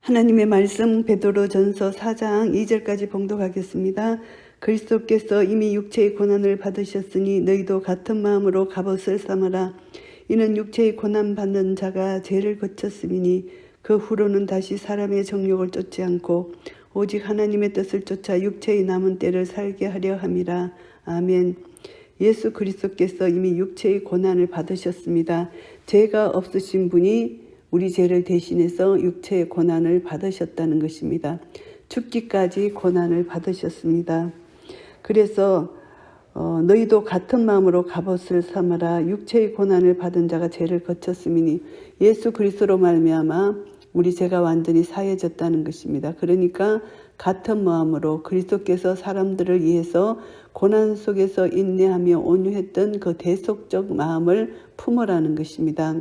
하나님의 말씀 베드로전서 4장 2절까지 봉독하겠습니다. 그리스도께서 이미 육체의 고난을 받으셨으니 너희도 같은 마음으로 갑옷을 삼으라. 이는 육체의 고난 받는 자가 죄를 거쳤음이니 그 후로는 다시 사람의 정욕을 쫓지 않고 오직 하나님의 뜻을 쫓아 육체의 남은 때를 살게 하려 함이라. 아멘. 예수 그리스도께서 이미 육체의 고난을 받으셨습니다. 죄가 없으신 분이 우리 죄를 대신해서 육체의 고난을 받으셨다는 것입니다. 죽기까지 고난을 받으셨습니다. 그래서 너희도 같은 마음으로 갑옷을 삼으라. 육체의 고난을 받은 자가 죄를 거쳤음이니 예수 그리스도로 말미암아 우리 죄가 완전히 사해졌다는 것입니다. 그러니까 같은 마음으로 그리스도께서 사람들을 위해서 고난 속에서 인내하며 온유했던 그 대속적 마음을 품으라는 것입니다.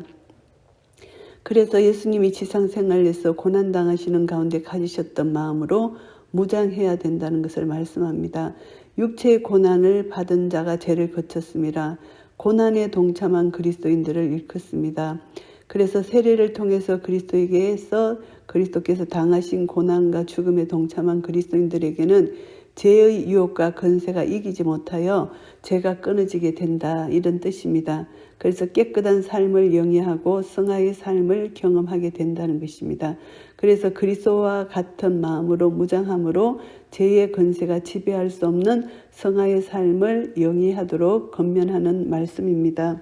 그래서 예수님이 지상생활에서 고난당하시는 가운데 가지셨던 마음으로 무장해야 된다는 것을 말씀합니다. 육체의 고난을 받은 자가 죄를 거쳤습니다. 고난에 동참한 그리스도인들을 일컫습니다. 그래서 세례를 통해서 그리스도께서 당하신 고난과 죽음에 동참한 그리스도인들에게는 죄의 유혹과 건세가 이기지 못하여 죄가 끊어지게 된다, 이런 뜻입니다. 그래서 깨끗한 삶을 영위하고 성화의 삶을 경험하게 된다는 것입니다. 그래서 그리스도와 같은 마음으로 무장함으로 죄의 건세가 지배할 수 없는 성화의 삶을 영위하도록 권면하는 말씀입니다.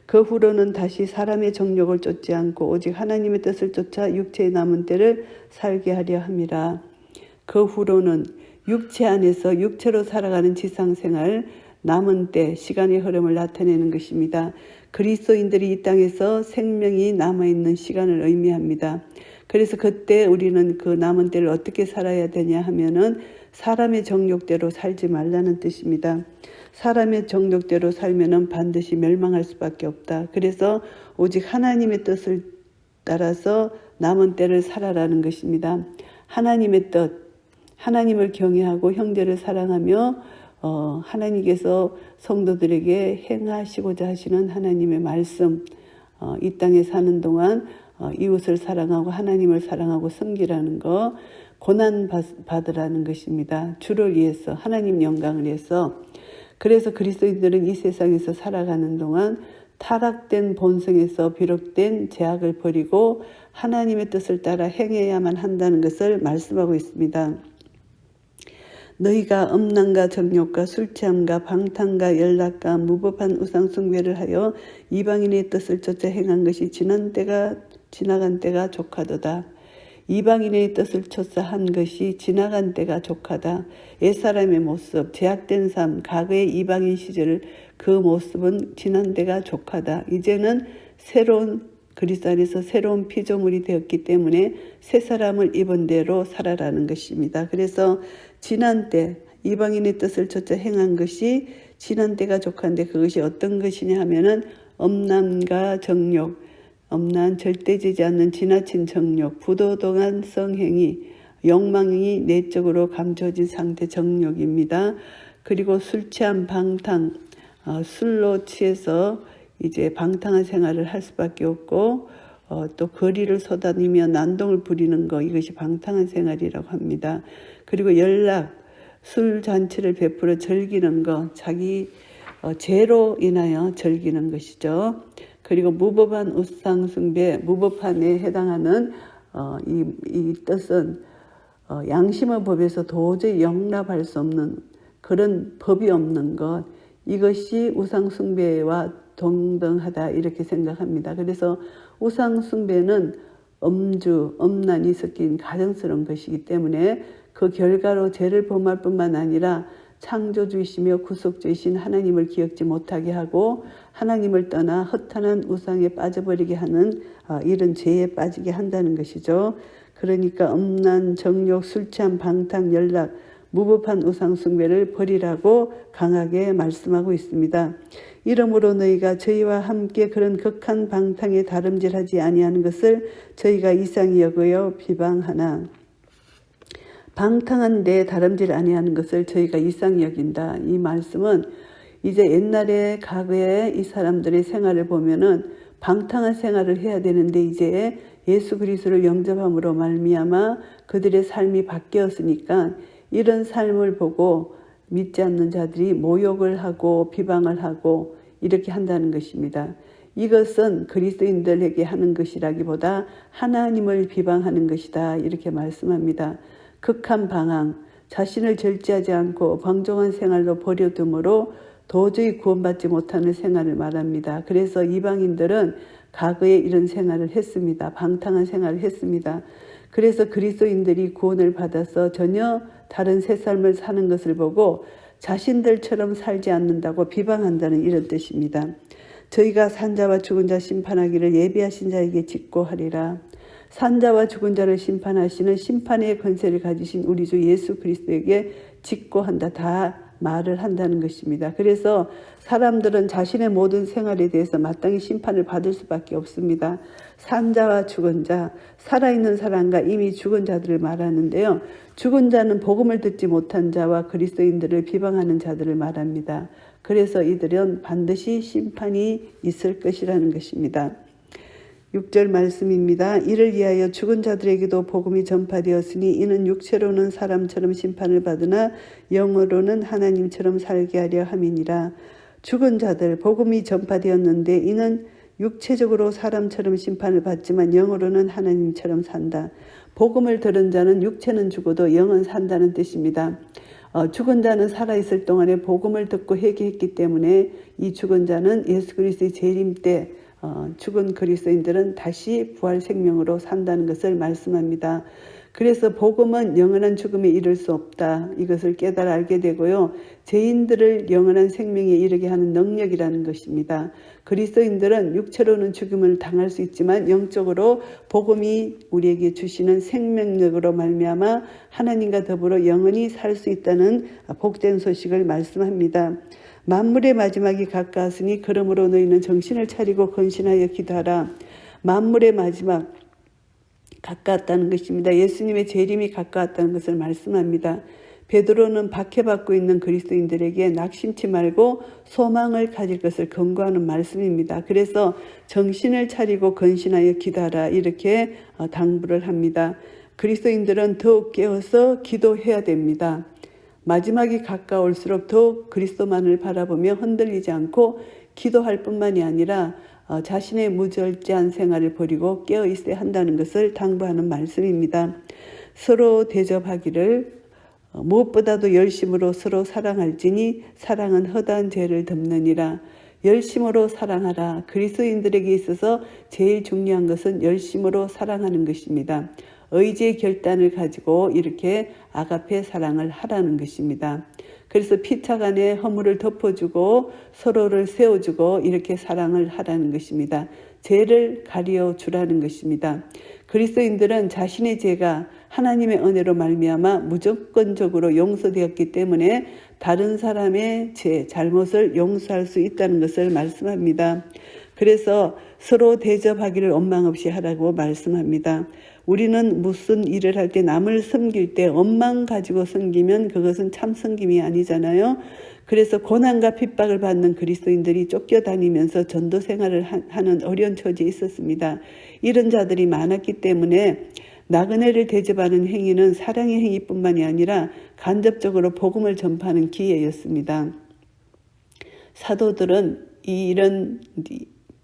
그 후로는 다시 사람의 정욕을 쫓지 않고 오직 하나님의 뜻을 쫓아 육체의 남은 때를 살게 하려 함이라. 그 후로는 육체 안에서 육체로 살아가는 지상생활, 남은 때, 시간의 흐름을 나타내는 것입니다. 그리스도인들이 이 땅에서 생명이 남아있는 시간을 의미합니다. 그래서 그때 우리는 그 남은 때를 어떻게 살아야 되냐 하면은 사람의 정욕대로 살지 말라는 뜻입니다. 사람의 정욕대로 살면은 반드시 멸망할 수밖에 없다. 그래서 오직 하나님의 뜻을 따라서 남은 때를 살아라는 것입니다. 하나님의 뜻, 하나님을 경외하고 형제를 사랑하며 하나님께서 성도들에게 행하시고자 하시는 하나님의 말씀, 이 땅에 사는 동안 이웃을 사랑하고 하나님을 사랑하고 섬기라는 거, 고난 받으라는 것입니다. 주를 위해서, 하나님 영광을 위해서. 그래서 그리스도인들은 이 세상에서 살아가는 동안 타락된 본성에서 비롯된 죄악을 버리고 하나님의 뜻을 따라 행해야만 한다는 것을 말씀하고 있습니다. 너희가 음란과 정욕과 술취함과 방탕과 연락과 무법한 우상숭배를 하여 이방인의 뜻을 쫓아 행한 것이 지나간 때가 족하도다. 이방인의 뜻을 쫓아 한 것이 지나간 때가 족하다. 옛사람의 모습, 제약된 삶, 과거의 이방인 시절 그 모습은 지난 때가 족하다. 이제는 그리스도 안에서 새로운 피조물이 되었기 때문에 새 사람을 입은 대로 살아라는 것입니다. 그래서 지난 때 이방인의 뜻을 쫓아 행한 것이 지난 때가 족한데 그것이 어떤 것이냐 하면은 음란과 정욕, 음란 절대지지 않는 지나친 정욕, 부도덕한 성행위, 욕망이 내적으로 감춰진 상태 정욕입니다. 그리고 술 취한 방탕, 술로 취해서 이제 방탕한 생활을 할 수밖에 없고 또 거리를 쏟아내며 난동을 부리는 것, 이것이 방탕한 생활이라고 합니다. 그리고 연락, 술 잔치를 베풀어 즐기는 것, 자기 죄로 인하여 즐기는 것이죠. 그리고 무법한 우상숭배, 무법한에 해당하는 이 뜻은 양심의 법에서 도저히 용납할 수 없는 그런 법이 없는 것, 이것이 우상숭배와 동등하다, 이렇게 생각합니다. 그래서 우상숭배는 음주, 음란이 섞인 가증스러운 것이기 때문에 그 결과로 죄를 범할 뿐만 아니라 창조주이시며 구속주이신 하나님을 기억지 못하게 하고 하나님을 떠나 허탄한 우상에 빠져버리게 하는 이런 죄에 빠지게 한다는 것이죠. 그러니까 음란, 정욕, 술취함, 방탕, 연락, 무법한 우상숭배를 버리라고 강하게 말씀하고 있습니다. 이러므로 너희가 저희와 함께 그런 극한 방탕에 다름질하지 아니하는 것을 저희가 이상히 여겨 비방하나, 방탕한 데 다름질 아니하는 것을 저희가 이상히 여긴다. 이 말씀은 이제 옛날에 과거에 이 사람들의 생활을 보면은 방탕한 생활을 해야 되는데 이제 예수 그리스도를 영접함으로 말미암아 그들의 삶이 바뀌었으니까 이런 삶을 보고 믿지 않는 자들이 모욕을 하고 비방을 하고 이렇게 한다는 것입니다. 이것은 그리스도인들에게 하는 것이라기보다 하나님을 비방하는 것이다 이렇게 말씀합니다. 극한 방황, 자신을 절제하지 않고 방종한 생활로 버려둠으로 도저히 구원받지 못하는 생활을 말합니다. 그래서 이방인들은 과거에 이런 생활을 했습니다. 방탕한 생활을 했습니다. 그래서 그리스도인들이 구원을 받아서 전혀 다른 새 삶을 사는 것을 보고 자신들처럼 살지 않는다고 비방한다는 이런 뜻입니다. 저희가 산자와 죽은 자 심판하기를 예비하신 자에게 직고하리라. 산자와 죽은 자를 심판하시는 심판의 권세를 가지신 우리 주 예수 그리스도에게 직고한다. 다 말을 한다는 것입니다. 그래서 사람들은 자신의 모든 생활에 대해서 마땅히 심판을 받을 수밖에 없습니다. 산자와 죽은 자, 살아있는 사람과 이미 죽은 자들을 말하는데요. 죽은 자는 복음을 듣지 못한 자와 그리스도인들을 비방하는 자들을 말합니다. 그래서 이들은 반드시 심판이 있을 것이라는 것입니다. 6절 말씀입니다. 이를 위하여 죽은 자들에게도 복음이 전파되었으니 이는 육체로는 사람처럼 심판을 받으나 영으로는 하나님처럼 살게 하려 함이니라. 죽은 자들 복음이 전파되었는데 이는 육체적으로 사람처럼 심판을 받지만 영으로는 하나님처럼 산다. 복음을 들은 자는 육체는 죽어도 영은 산다는 뜻입니다. 죽은 자는 살아있을 동안에 복음을 듣고 회개했기 때문에 이 죽은 자는 예수 그리스도의 재림 때 죽은 그리스도인들은 다시 부활 생명으로 산다는 것을 말씀합니다. 그래서 복음은 영원한 죽음에 이를 수 없다. 이것을 깨달아 알게 되고요. 죄인들을 영원한 생명에 이르게 하는 능력이라는 것입니다. 그리스도인들은 육체로는 죽음을 당할 수 있지만 영적으로 복음이 우리에게 주시는 생명력으로 말미암아 하나님과 더불어 영원히 살 수 있다는 복된 소식을 말씀합니다. 만물의 마지막이 가까웠으니 그러므로 너희는 정신을 차리고 건신하여 기도하라. 만물의 마지막 가까웠다는 것입니다. 예수님의 재림이 가까웠다는 것을 말씀합니다. 베드로는 박해받고 있는 그리스도인들에게 낙심치 말고 소망을 가질 것을 권고하는 말씀입니다. 그래서 정신을 차리고 건신하여 기도하라 이렇게 당부를 합니다. 그리스도인들은 더욱 깨어서 기도해야 됩니다. 마지막이 가까울수록 더욱 그리스도만을 바라보며 흔들리지 않고 기도할 뿐만이 아니라 자신의 무절제한 생활을 버리고 깨어 있어야 한다는 것을 당부하는 말씀입니다. 서로 대접하기를 무엇보다도 열심으로 서로 사랑할지니 사랑은 허다한 죄를 덮느니라. 열심으로 사랑하라. 그리스도인들에게 있어서 제일 중요한 것은 열심으로 사랑하는 것입니다. 의지의 결단을 가지고 이렇게 아가페 사랑을 하라는 것입니다. 그래서 피차간의 허물을 덮어주고 서로를 세워주고 이렇게 사랑을 하라는 것입니다. 죄를 가리어 주라는 것입니다. 그리스도인들은 자신의 죄가 하나님의 은혜로 말미암아 무조건적으로 용서되었기 때문에 다른 사람의 죄, 잘못을 용서할 수 있다는 것을 말씀합니다. 그래서 서로 대접하기를 원망 없이 하라고 말씀합니다. 우리는 무슨 일을 할 때 남을 섬길 때 원망 가지고 섬기면 그것은 참 섬김이 아니잖아요. 그래서 고난과 핍박을 받는 그리스도인들이 쫓겨다니면서 전도 생활을 하는 어려운 처지에 있었습니다. 이런 자들이 많았기 때문에 나그네를 대접하는 행위는 사랑의 행위뿐만이 아니라 간접적으로 복음을 전파하는 기회였습니다. 사도들은 이런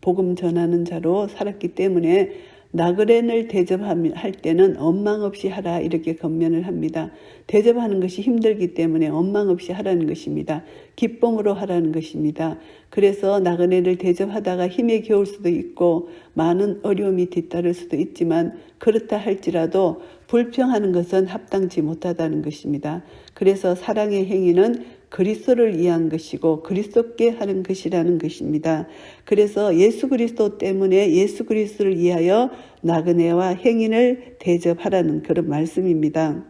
복음 전하는 자로 살았기 때문에 나그네를 대접할 때는 원망 없이 하라 이렇게 권면을 합니다. 대접하는 것이 힘들기 때문에 원망 없이 하라는 것입니다. 기쁨으로 하라는 것입니다. 그래서 나그네를 대접하다가 힘에 겨울 수도 있고 많은 어려움이 뒤따를 수도 있지만 그렇다 할지라도 불평하는 것은 합당치 못하다는 것입니다. 그래서 사랑의 행위는 그리스도를 위한 것이고 그리스도께 하는 것이라는 것입니다. 그래서 예수 그리스도 때문에 예수 그리스도를 위하여 나그네와 행인을 대접하라는 그런 말씀입니다.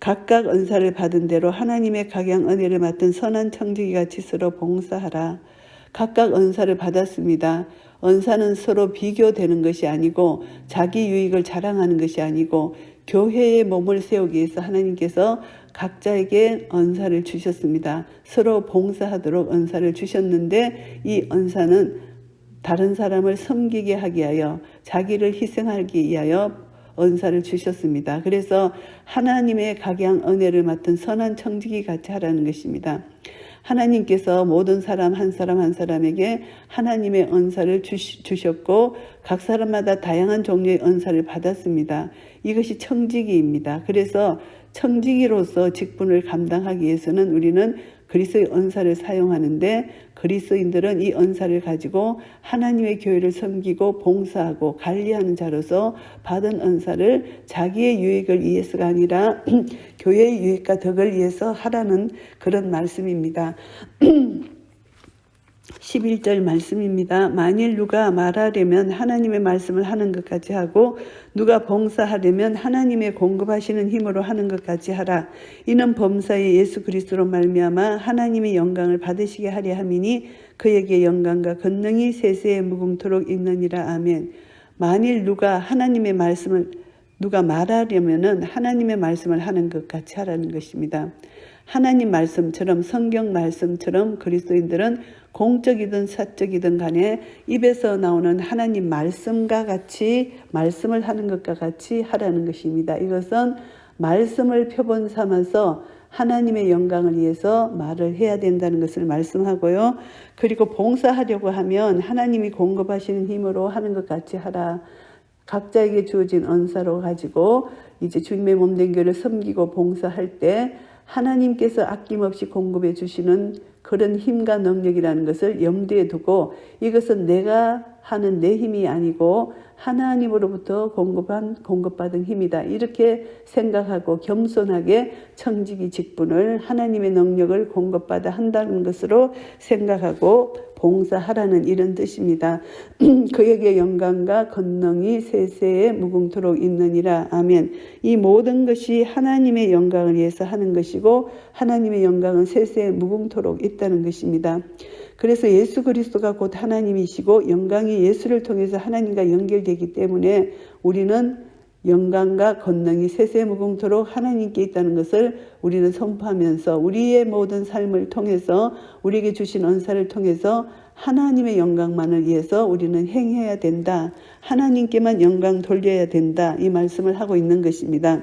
각각 은사를 받은 대로 하나님의 각양 은혜를 맡은 선한 청지기 같이 서로 봉사하라. 각각 은사를 받았습니다. 은사는 서로 비교되는 것이 아니고 자기 유익을 자랑하는 것이 아니고 교회의 몸을 세우기 위해서 하나님께서 각자에게 은사를 주셨습니다. 서로 봉사하도록 은사를 주셨는데 이 은사는 다른 사람을 섬기게 하기 위하여 자기를 희생하기 위하여 은사를 주셨습니다. 그래서 하나님의 각양 은혜를 맡은 선한 청지기 같이 하라는 것입니다. 하나님께서 모든 사람 한 사람에게 하나님의 은사를 주셨고 각 사람마다 다양한 종류의 은사를 받았습니다. 이것이 청지기입니다. 그래서 청지기로서 직분을 감당하기 위해서는 우리는 그리스도의 은사를 사용하는데 그리스도인들은 이 은사를 가지고 하나님의 교회를 섬기고 봉사하고 관리하는 자로서 받은 은사를 자기의 유익을 위해서가 아니라 교회의 유익과 덕을 위해서 하라는 그런 말씀입니다. 11절 말씀입니다. 만일 누가 말하려면 하나님의 말씀을 하는 것 같이 하고 누가 봉사하려면 하나님의 공급하시는 힘으로 하는 것 같이 하라. 이는 범사의 예수 그리스도로 말미암아 하나님의 영광을 받으시게 하려 함이니 그에게 영광과 권능이 세세에 무궁토록 있느니라. 아멘. 만일 누가 하나님의 말씀을 누가 말하려면은 하나님의 말씀을 하는 것 같이 하라는 것입니다. 하나님 말씀처럼 성경 말씀처럼 그리스도인들은 공적이든 사적이든 간에 입에서 나오는 하나님 말씀과 같이 말씀을 하는 것과 같이 하라는 것입니다. 이것은 말씀을 표본 삼아서 하나님의 영광을 위해서 말을 해야 된다는 것을 말씀하고요. 그리고 봉사하려고 하면 하나님이 공급하시는 힘으로 하는 것 같이 하라. 각자에게 주어진 은사로 가지고 이제 주님의 몸된 교회를 섬기고 봉사할 때 하나님께서 아낌없이 공급해 주시는 그런 힘과 능력이라는 것을 염두에 두고 이것은 내가 하는 내 힘이 아니고 하나님으로부터 공급받은 힘이다. 이렇게 생각하고 겸손하게 청지기 직분을 하나님의 능력을 공급받아 한다는 것으로 생각하고 봉사하라는 이런 뜻입니다. 그에게 영광과 권능이 세세에 무궁토록 있느니라. 아멘. 이 모든 것이 하나님의 영광을 위해서 하는 것이고 하나님의 영광은 세세에 무궁토록 있다는 것입니다. 그래서 예수 그리스도가 곧 하나님이시고 영광이 예수를 통해서 하나님과 연결되기 때문에 우리는 영광과 권능이 세세 무궁토록 하나님께 있다는 것을 우리는 선포하면서 우리의 모든 삶을 통해서 우리에게 주신 은사를 통해서 하나님의 영광만을 위해서 우리는 행해야 된다. 하나님께만 영광 돌려야 된다. 이 말씀을 하고 있는 것입니다.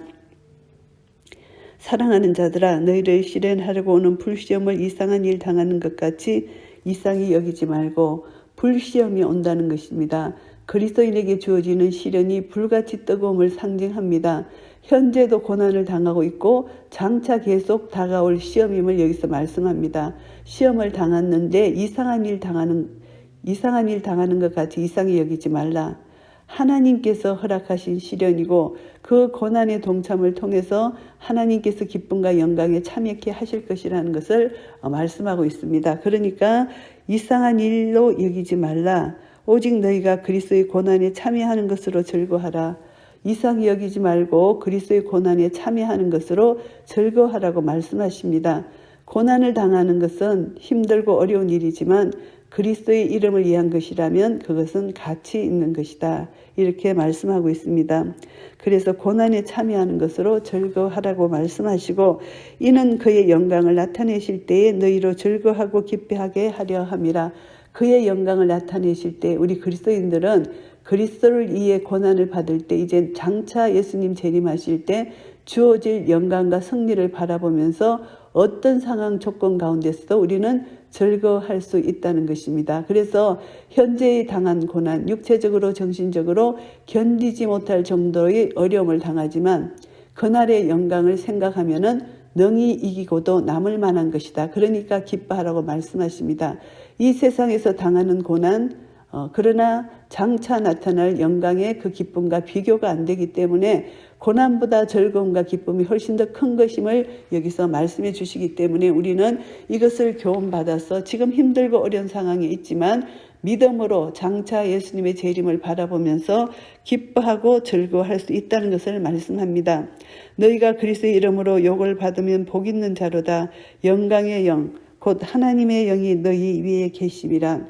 사랑하는 자들아 너희를 시련하려고 오는 불시험을 이상한 일 당하는 것 같이 이상히 여기지 말고 불시험이 온다는 것입니다. 그리스도인에게 주어지는 시련이 불같이 뜨거움을 상징합니다. 현재도 고난을 당하고 있고 장차 계속 다가올 시험임을 여기서 말씀합니다. 시험을 당했는데 이상한 일 당하는 것 같이 이상히 여기지 말라. 하나님께서 허락하신 시련이고 그 고난의 동참을 통해서 하나님께서 기쁨과 영광에 참여케 하실 것이라는 것을 말씀하고 있습니다. 그러니까 이상한 일로 여기지 말라. 오직 너희가 그리스도의 고난에 참여하는 것으로 즐거워하라. 이상히 여기지 말고 그리스도의 고난에 참여하는 것으로 즐거워하라고 말씀하십니다. 고난을 당하는 것은 힘들고 어려운 일이지만 그리스도의 이름을 위한 것이라면 그것은 가치 있는 것이다. 이렇게 말씀하고 있습니다. 그래서 고난에 참여하는 것으로 즐거워하라고 말씀하시고 이는 그의 영광을 나타내실 때에 너희로 즐거워하고 기뻐하게 하려 함이라. 그의 영광을 나타내실 때 우리 그리스도인들은 그리스도를 위해 고난을 받을 때 이제 장차 예수님 재림하실 때 주어질 영광과 승리를 바라보면서 어떤 상황 조건 가운데서도 우리는 즐거워할 수 있다는 것입니다. 그래서 현재의 당한 고난, 육체적으로 정신적으로 견디지 못할 정도의 어려움을 당하지만 그날의 영광을 생각하면은 능히 이기고도 남을 만한 것이다. 그러니까 기뻐하라고 말씀하십니다. 이 세상에서 당하는 고난, 그러나 장차 나타날 영광의 그 기쁨과 비교가 안 되기 때문에 고난보다 즐거움과 기쁨이 훨씬 더 큰 것임을 여기서 말씀해 주시기 때문에 우리는 이것을 교훈받아서 지금 힘들고 어려운 상황에 있지만 믿음으로 장차 예수님의 재림을 바라보면서 기뻐하고 즐거워할 수 있다는 것을 말씀합니다. 너희가 그리스도의 이름으로 욕을 받으면 복 있는 자로다. 영광의 영, 곧 하나님의 영이 너희 위에 계심이라.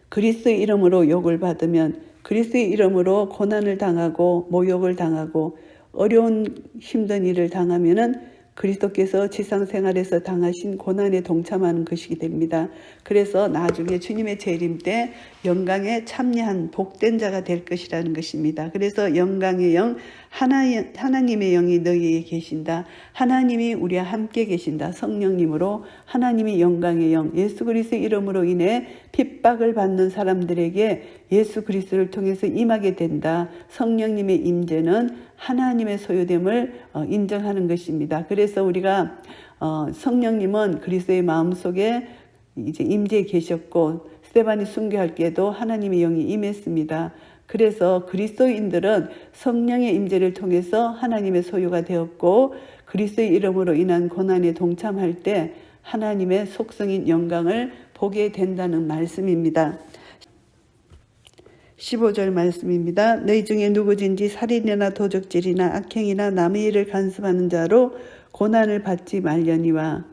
그리스도의 이름으로 욕을 받으면 그리스도의 이름으로 고난을 당하고 모욕을 당하고 어려운 힘든 일을 당하면은 그리스도께서 지상생활에서 당하신 고난에 동참하는 것이게 됩니다. 그래서 나중에 주님의 재림 때 영광에 참여한 복된 자가 될 것이라는 것입니다. 그래서 영광의 영, 하나님의 영이 너희에 계신다. 하나님이 우리와 함께 계신다. 성령님으로 하나님이 영광의 영, 예수 그리스도의 이름으로 인해 핍박을 받는 사람들에게 예수 그리스도를 통해서 임하게 된다. 성령님의 임재는 하나님의 소유됨을 인정하는 것입니다. 그래서 우리가 성령님은 그리스도의 마음속에 이제 임재해 계셨고 스데반이 순교할 때도 하나님의 영이 임했습니다. 그래서 그리스도인들은 성령의 임재를 통해서 하나님의 소유가 되었고 그리스도의 이름으로 인한 고난에 동참할 때 하나님의 속성인 영광을 보게 된다는 말씀입니다. 15절 말씀입니다. 너희 중에 누구든지 살인이나 도적질이나 악행이나 남의 일을 간섭하는 자로 고난을 받지 말려니와.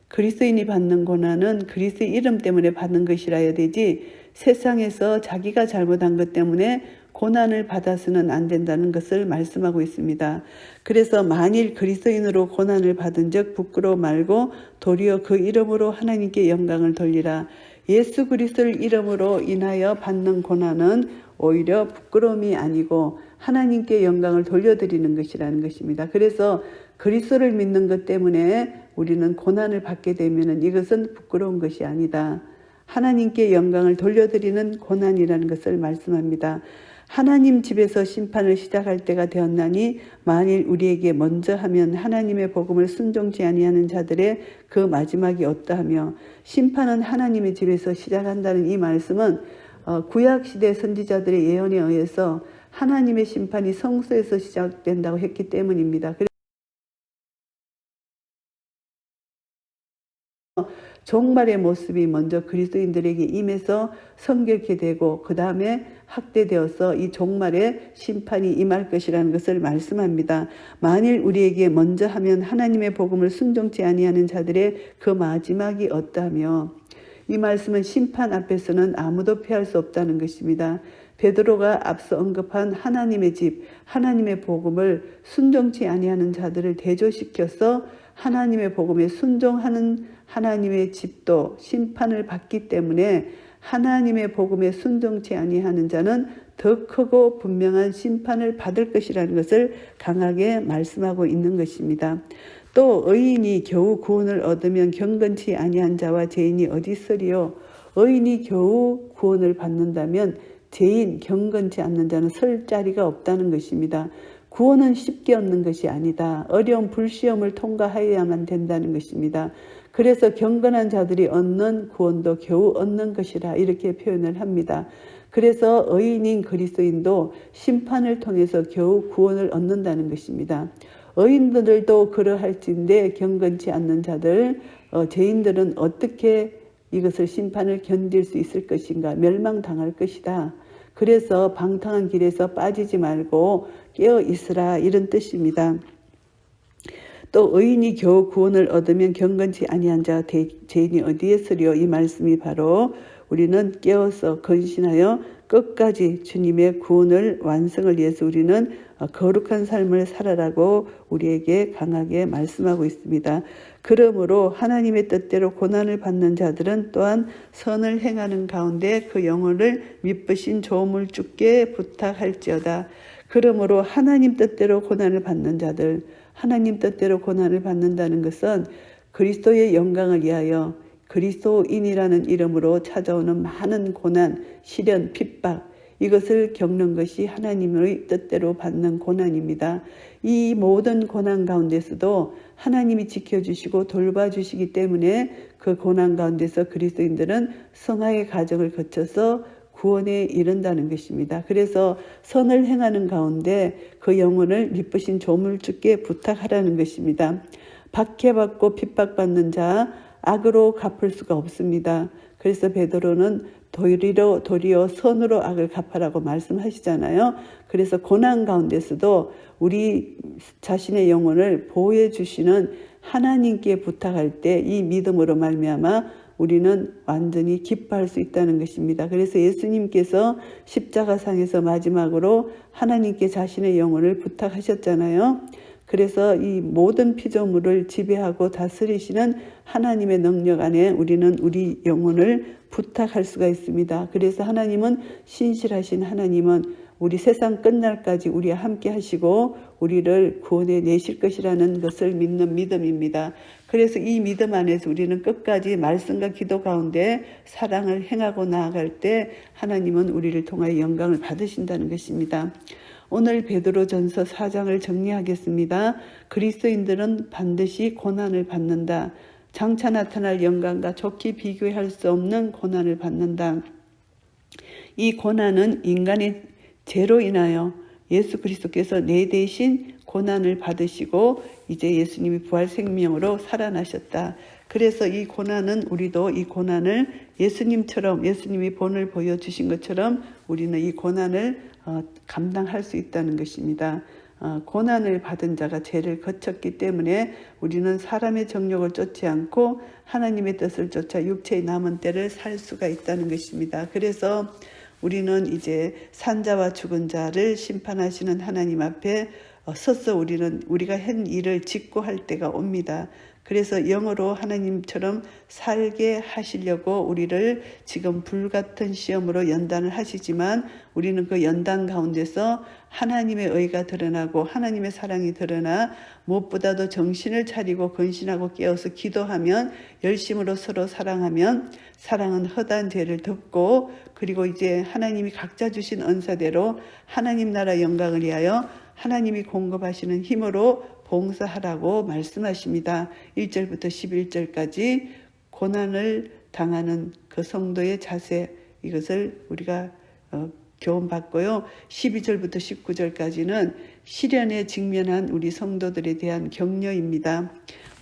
그리스도인이 받는 고난은 그리스도의 이름 때문에 받는 것이라야 되지 세상에서 자기가 잘못한 것 때문에 고난을 받아서는 안 된다는 것을 말씀하고 있습니다. 그래서 만일 그리스도인으로 고난을 받은 적 부끄러워 말고 도리어 그 이름으로 하나님께 영광을 돌리라. 예수 그리스도를 이름으로 인하여 받는 고난은 오히려 부끄러움이 아니고 하나님께 영광을 돌려드리는 것이라는 것입니다. 그래서 그리스도를 믿는 것 때문에 우리는 고난을 받게 되면 이것은 부끄러운 것이 아니다. 하나님께 영광을 돌려드리는 고난이라는 것을 말씀합니다. 하나님 집에서 심판을 시작할 때가 되었나니 만일 우리에게 먼저 하면 하나님의 복음을 순종치 아니하는 자들의 그 마지막이 어떠하며. 심판은 하나님의 집에서 시작한다는 이 말씀은 구약시대 선지자들의 예언에 의해서 하나님의 심판이 성소에서 시작된다고 했기 때문입니다. 종말의 모습이 먼저 그리스도인들에게 임해서 성결케 되고 그 다음에 확대되어서 이 종말의 심판이 임할 것이라는 것을 말씀합니다. 만일 우리에게 먼저 하면 하나님의 복음을 순종치 아니하는 자들의 그 마지막이 어떠하며. 이 말씀은 심판 앞에서는 아무도 피할 수 없다는 것입니다. 베드로가 앞서 언급한 하나님의 집, 하나님의 복음을 순종치 아니하는 자들을 대조시켜서 하나님의 복음에 순종하는 하나님의 집도 심판을 받기 때문에 하나님의 복음에 순종치 아니하는 자는 더 크고 분명한 심판을 받을 것이라는 것을 강하게 말씀하고 있는 것입니다. 또 의인이 겨우 구원을 얻으면 경건치 아니한 자와 죄인이 어디 있으리요. 의인이 겨우 구원을 받는다면 죄인 경건치 않는 자는 설 자리가 없다는 것입니다. 구원은 쉽게 얻는 것이 아니다. 어려운 불시험을 통과하여야만 된다는 것입니다. 그래서 경건한 자들이 얻는 구원도 겨우 얻는 것이라 이렇게 표현을 합니다. 그래서 의인인 그리스도인도 심판을 통해서 겨우 구원을 얻는다는 것입니다. 의인들도 그러할진데 경건치 않는 자들, 죄인들은 어떻게 이것을 심판을 견딜 수 있을 것인가? 멸망당할 것이다. 그래서 방탕한 길에서 빠지지 말고 깨어 있으라 이런 뜻입니다. 또 의인이 겨우 구원을 얻으면 경건치 아니한 자 죄인이 어디에 서리요. 이 말씀이 바로 우리는 깨어서 건신하여 끝까지 주님의 구원을 완성을 위해서 우리는 거룩한 삶을 살아라고 우리에게 강하게 말씀하고 있습니다. 그러므로 하나님의 뜻대로 고난을 받는 자들은 또한 선을 행하는 가운데 그 영혼을 미쁘신 조음을 주께 부탁할지어다. 그러므로 하나님 뜻대로 고난을 받는 자들, 하나님 뜻대로 고난을 받는다는 것은 그리스도의 영광을 위하여 그리스도인이라는 이름으로 찾아오는 많은 고난, 시련, 핍박, 이것을 겪는 것이 하나님의 뜻대로 받는 고난입니다. 이 모든 고난 가운데서도 하나님이 지켜주시고 돌봐주시기 때문에 그 고난 가운데서 그리스도인들은 성화의 과정을 거쳐서 구원에 이른다는 것입니다. 그래서 선을 행하는 가운데 그 영혼을 미쁘신 조물주께 부탁하라는 것입니다. 박해받고 핍박받는 자, 악으로 갚을 수가 없습니다. 그래서 베드로는 도리어 선으로 악을 갚아라고 말씀하시잖아요. 그래서 고난 가운데서도 우리 자신의 영혼을 보호해 주시는 하나님께 부탁할 때 이 믿음으로 말미암아 우리는 완전히 기뻐할 수 있다는 것입니다. 그래서 예수님께서 십자가상에서 마지막으로 하나님께 자신의 영혼을 부탁하셨잖아요. 그래서 이 모든 피조물을 지배하고 다스리시는 하나님의 능력 안에 우리는 우리 영혼을 부탁할 수가 있습니다. 그래서 하나님은 신실하신 하나님은 우리 세상 끝날까지 우리와 함께 하시고 우리를 구원해 내실 것이라는 것을 믿는 믿음입니다. 그래서 이 믿음 안에서 우리는 끝까지 말씀과 기도 가운데 사랑을 행하고 나아갈 때 하나님은 우리를 통하여 영광을 받으신다는 것입니다. 오늘 베드로전서 4장을 정리하겠습니다. 그리스도인들은 반드시 고난을 받는다. 장차 나타날 영광과 좋게 비교할 수 없는 고난을 받는다. 이 고난은 인간의 죄로 인하여 예수 그리스도께서 내 대신 고난을 받으시고 이제 예수님이 부활 생명으로 살아나셨다. 그래서 이 고난은 우리도 이 고난을 예수님처럼 예수님이 본을 보여주신 것처럼 우리는 이 고난을 감당할 수 있다는 것입니다. 고난을 받은 자가 죄를 거쳤기 때문에 우리는 사람의 정욕을 쫓지 않고 하나님의 뜻을 쫓아 육체의 남은 때를 살 수가 있다는 것입니다. 그래서 우리는 이제 산자와 죽은 자를 심판하시는 하나님 앞에 서서 우리가 한 일을 직고할 때가 옵니다. 그래서 영으로 하나님처럼 살게 하시려고 우리를 지금 불같은 시험으로 연단을 하시지만 우리는 그 연단 가운데서 하나님의 의가 드러나고 하나님의 사랑이 드러나 무엇보다도 정신을 차리고 근신하고 깨어서 기도하면 열심으로 서로 사랑하면 사랑은 허다한 죄를 덮고 그리고 이제 하나님이 각자 주신 은사대로 하나님 나라 영광을 위하여 하나님이 공급하시는 힘으로 봉사하라고 말씀하십니다. 1절부터 11절까지 고난을 당하는 그 성도의 자세 이것을 우리가 교훈받고요. 12절부터 19절까지는 시련에 직면한 우리 성도들에 대한 격려입니다.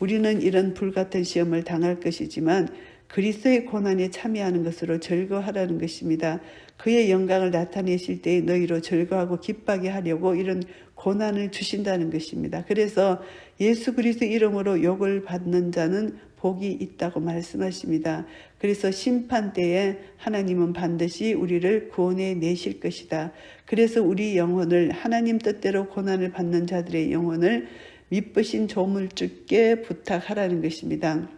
우리는 이런 불같은 시험을 당할 것이지만 그리스도의 고난에 참여하는 것으로 즐거워하라는 것입니다. 그의 영광을 나타내실 때에 너희로 즐거워하고 기뻐하게 하려고 이런 고난을 주신다는 것입니다. 그래서 예수 그리스도 이름으로 욕을 받는 자는 복이 있다고 말씀하십니다. 그래서 심판 때에 하나님은 반드시 우리를 구원해 내실 것이다. 그래서 우리 영혼을 하나님 뜻대로 고난을 받는 자들의 영혼을 미쁘신 조물주께 부탁하라는 것입니다.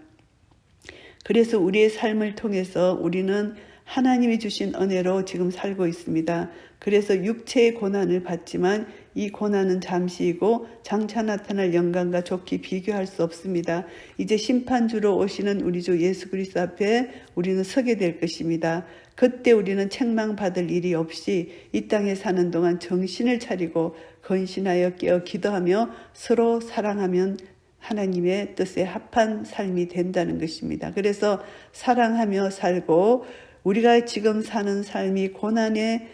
그래서 우리의 삶을 통해서 우리는 하나님이 주신 은혜로 지금 살고 있습니다. 그래서 육체의 고난을 받지만 이 고난은 잠시이고 장차 나타날 영광과 좋게 비교할 수 없습니다. 이제 심판주로 오시는 우리 주 예수 그리스도 앞에 우리는 서게 될 것입니다. 그때 우리는 책망받을 일이 없이 이 땅에 사는 동안 정신을 차리고 근신하여 깨어 기도하며 서로 사랑하면 하나님의 뜻에 합한 삶이 된다는 것입니다. 그래서 사랑하며 살고 우리가 지금 사는 삶이 고난에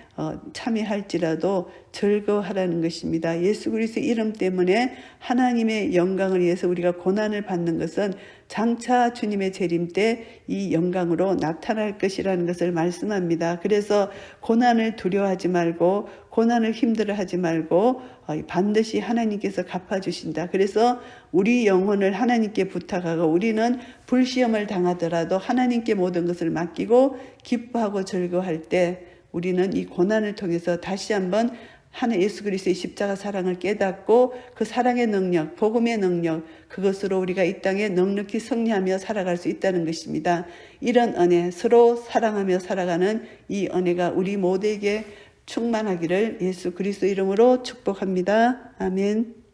참여할지라도 즐거워하라는 것입니다. 예수 그리스도 이름 때문에 하나님의 영광을 위해서 우리가 고난을 받는 것은 장차 주님의 재림 때 이 영광으로 나타날 것이라는 것을 말씀합니다. 그래서 고난을 두려워하지 말고 고난을 힘들어하지 말고 반드시 하나님께서 갚아주신다. 그래서 우리 영혼을 하나님께 부탁하고 우리는 불시험을 당하더라도 하나님께 모든 것을 맡기고 기뻐하고 즐거워할 때 우리는 이 고난을 통해서 다시 한번 예수 그리스도의 십자가 사랑을 깨닫고 그 사랑의 능력, 복음의 능력, 그것으로 우리가 이 땅에 넉넉히 승리하며 살아갈 수 있다는 것입니다. 이런 은혜, 서로 사랑하며 살아가는 이 은혜가 우리 모두에게 충만하기를 예수 그리스도 이름으로 축복합니다. 아멘.